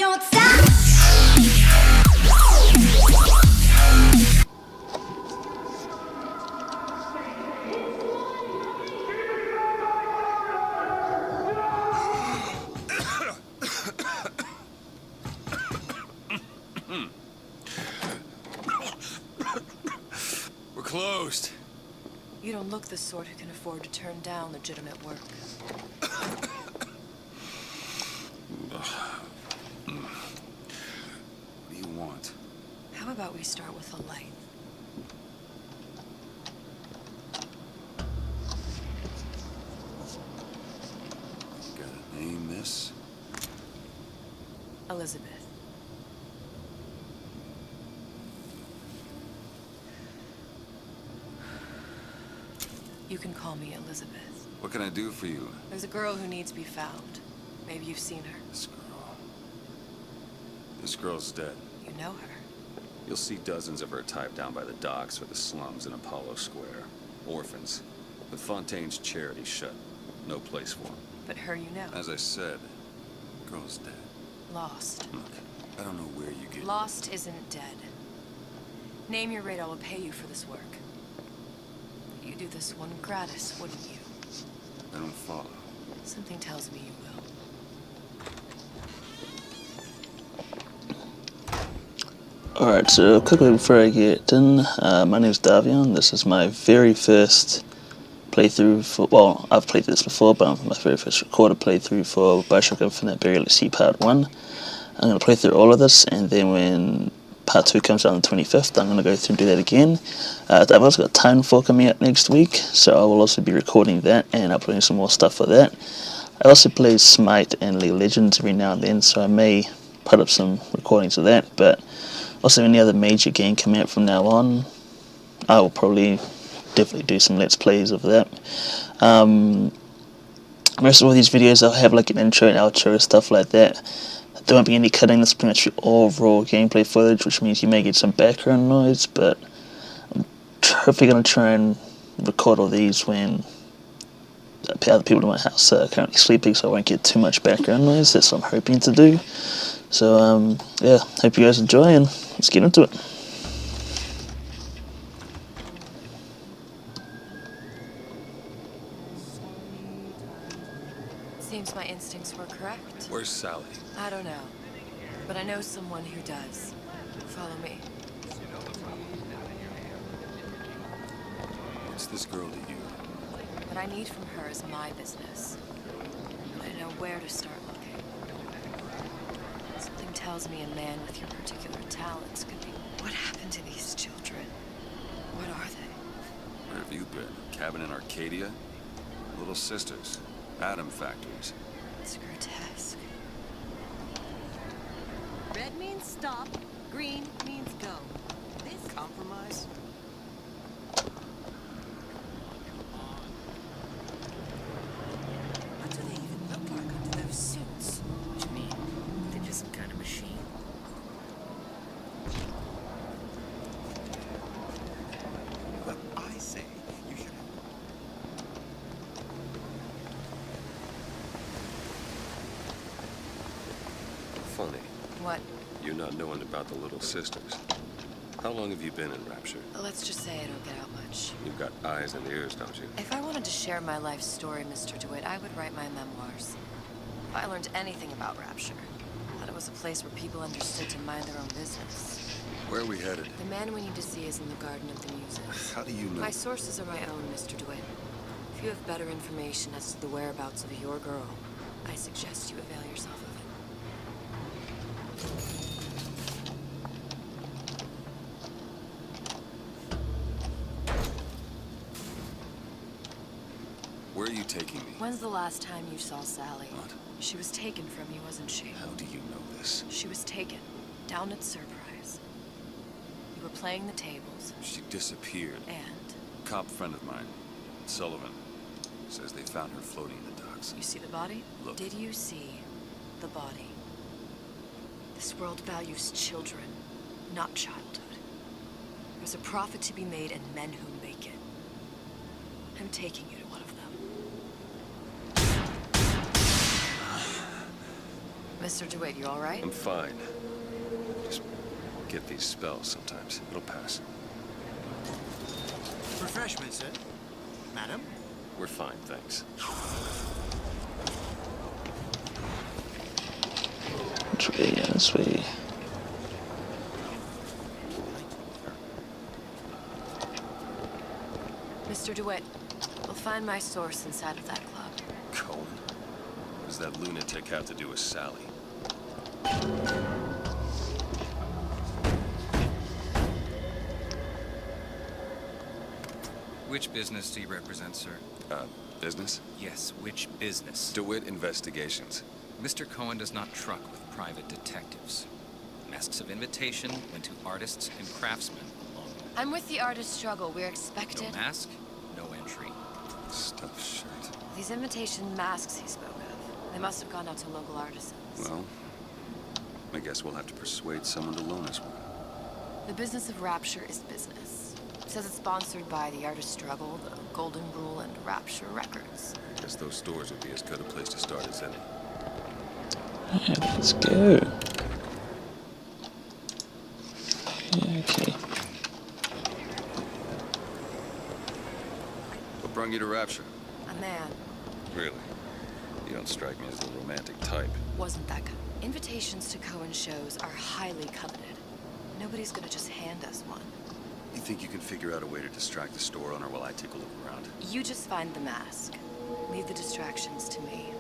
don't stop. We're closed. You don't look the sort who can afford to turn down legitimate work. What do you want? How about we start with a light? Gotta name this? Elizabeth. You can call me Elizabeth. What can I do for you? There's a girl who needs to be found. Maybe you've seen her. This girl. This girl's dead. You know her. You'll see dozens of her typed down by the docks or the slums in Apollo Square. Orphans. But Fontaine's charity shut. No place for them. But her you know. As I said, girl's dead. Lost. Look, I don't know where you get... Lost isn't dead. Name your rate, I will pay you for this work. You do this one gratis, wouldn't you? I don't follow. Something tells me you will. Alright, so quickly before I get in, my name is Davion. This is my very first playthrough for, well, I've played this before, but my very first recorded playthrough for Bioshock Infinite Burial at Sea Part 1. I'm going to play through all of this, and then when Part 2 comes out on the 25th, I'm going to go through and do that again. I've also got Titanfall coming out next week, so I will also be recording that and uploading some more stuff for that. I also play Smite and League of Legends every now and then, so I may put up some recordings of that, but also any other major game coming out from now on, I will probably definitely do some Let's Plays of that. Most of all these videos I'll have like an intro and outro, stuff like that. There won't be any cutting, that's pretty much all raw gameplay footage, which means you may get some background noise, but I'm hopefully going to try and record all these when other people in my house are currently sleeping, so I won't get too much background noise. That's what I'm hoping to do. So, yeah, hope you guys enjoy, and let's get into it. Seems my instincts were correct. Where's Sally? I don't know, but I know someone who does. Follow me. What's this girl to you? What I need from her is my business. And I know where to start looking. Something tells me a man with your particular talents could be... What happened to these children? What are they? Where have you been? Cabin in Arcadia? Little sisters. Atom factories. It's grotesque. Red means stop, green means go. This compromise? What do they even look like under those suits? What do you mean? They're just some kind of machine. But I say you should have... Funny. What? You not knowing about the little sisters. How long have you been in Rapture? Let's just say I don't get out much. You've got eyes and ears, don't you? If I wanted to share my life story, Mr. DeWitt, I would write my memoirs. If I learned anything about Rapture, that it was a place where people understood to mind their own business. Where are we headed? The man we need to see is in the Garden of the Muses. How do you know? My sources are my own, Mr. DeWitt. If you have better information as to the whereabouts of your girl, I suggest you avail yourself of it. Where are you taking me? When's the last time you saw Sally? What? She was taken from you, wasn't she? How do you know this? She was taken, down at Surprise. You were playing the tables, She disappeared. and Cop friend of mine, Sullivan, says they found her floating in the docks. you see the body? Look. Did you see the body? This world values children, not childhood. There's a profit to be made and men who make it. I'm taking you to one of them. Mr. DeWitt, you all right? I'm fine. Just get these spells sometimes. It'll pass. Refreshments, sir? Madam? We're fine, thanks. Which way? Yeah, this way. Mr. DeWitt, we'll find my source inside of that club. Cohen? What does that lunatic have to do with Sally? Which business do you represent, sir? Business? Yes, which business? DeWitt Investigations. Mr. Cohen does not truck with private detectives. Masks of invitation went to artists and craftsmen alone. I'm with the artist struggle. We're No expected. mask, no entry. Stuffed shirt. These invitation masks he spoke of, they must have gone out to local artisans. Well, I guess we'll have to persuade someone to loan us one. The business of Rapture is business. It says it's sponsored by the artist struggle, the Golden Rule, and Rapture Records. I guess those stores would be as good a place to start as any. Alright, let's go. Yeah, okay. What brought you to Rapture? A man. Really? You don't strike me as the romantic type. Wasn't that good? Invitations to Cohen shows are highly coveted. Nobody's gonna just hand us one. You think you can figure out a way to distract the store owner while I take a look around? You just find the mask. Leave the distractions to me.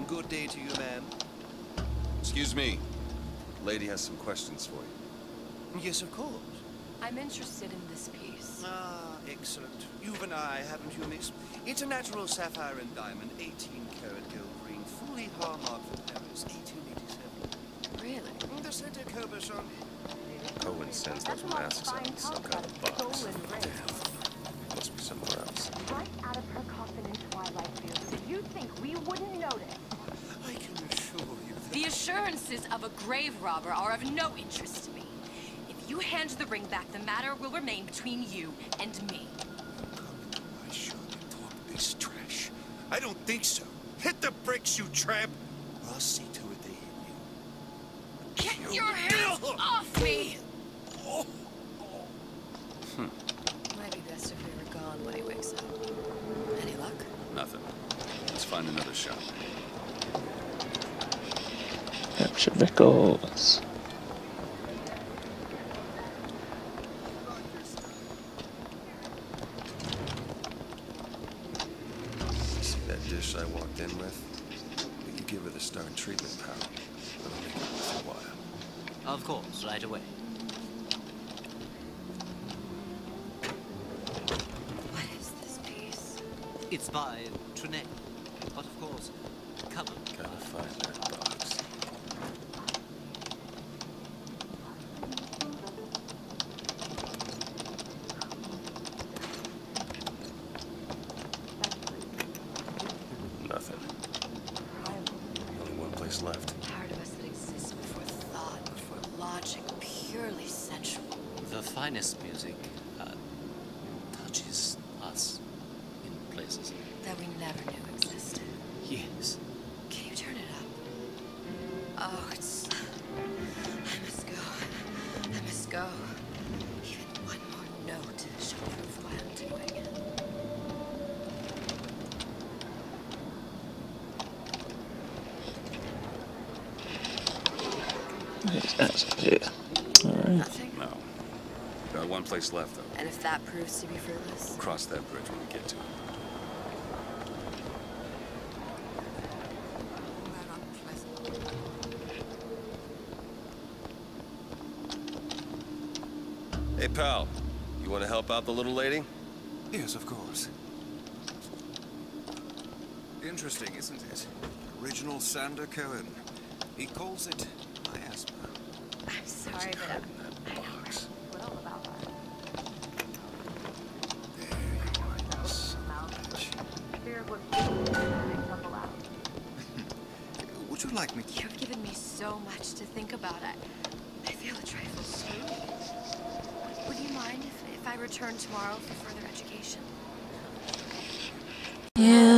Good day to you, ma'am. Excuse me. Lady has some questions for you. Yes, of course. I'm interested in this piece. Ah, excellent. You've an eye, haven't you, miss? It's a natural sapphire and diamond, 18-karat gold ring, fully hallmarked from Paris, 1887. Really? The center Coberson. Cohen sends those masks out in some kind of box. Must be somewhere else. Right out of her coffin in Twilight Field. Did you think we wouldn't notice? I can assure you that... The assurances of a grave robber are of no interest to me. If you hand the ring back, the matter will remain between you and me. I sure can talk this trash. I don't think so. Hit the bricks, you tramp! Or I'll see to it they hit you. Get your hands off me! Might be best if we were gone when he wakes up. Any luck? Nothing. Let's find another shop. Rapture Records. See that dish I walked in with? You give her the star treatment, pal. It'll make it worth your while. Of course, right away. What is this piece? It's by Trenet. But of course, covered. Gotta find that box. Nothing. Only one place left. Part of us that exists before thought, before logic, purely sensual. The finest music touches us in places. That we never knew existed. Yes. Can you turn it up? Oh, it's... I must go. I must go. Even one more note shall prove what I'm doing. That's here. Alright. Nothing? No. Got one place left, though. And if that proves to be fruitless? We'll cross that bridge when we get to it. Hey, pal. You want to help out the little lady? Yes, of course. Interesting, isn't it? Original Sander Cohen. He calls it miasma. I'm sorry, but Hiding that box. What all about that? There you are, you son of a bitch. Fear of what's going to tumble out. Would you like me to... you've given me so much to think about. I feel a trifle screwed. Would you mind if I return tomorrow for further education? Yeah.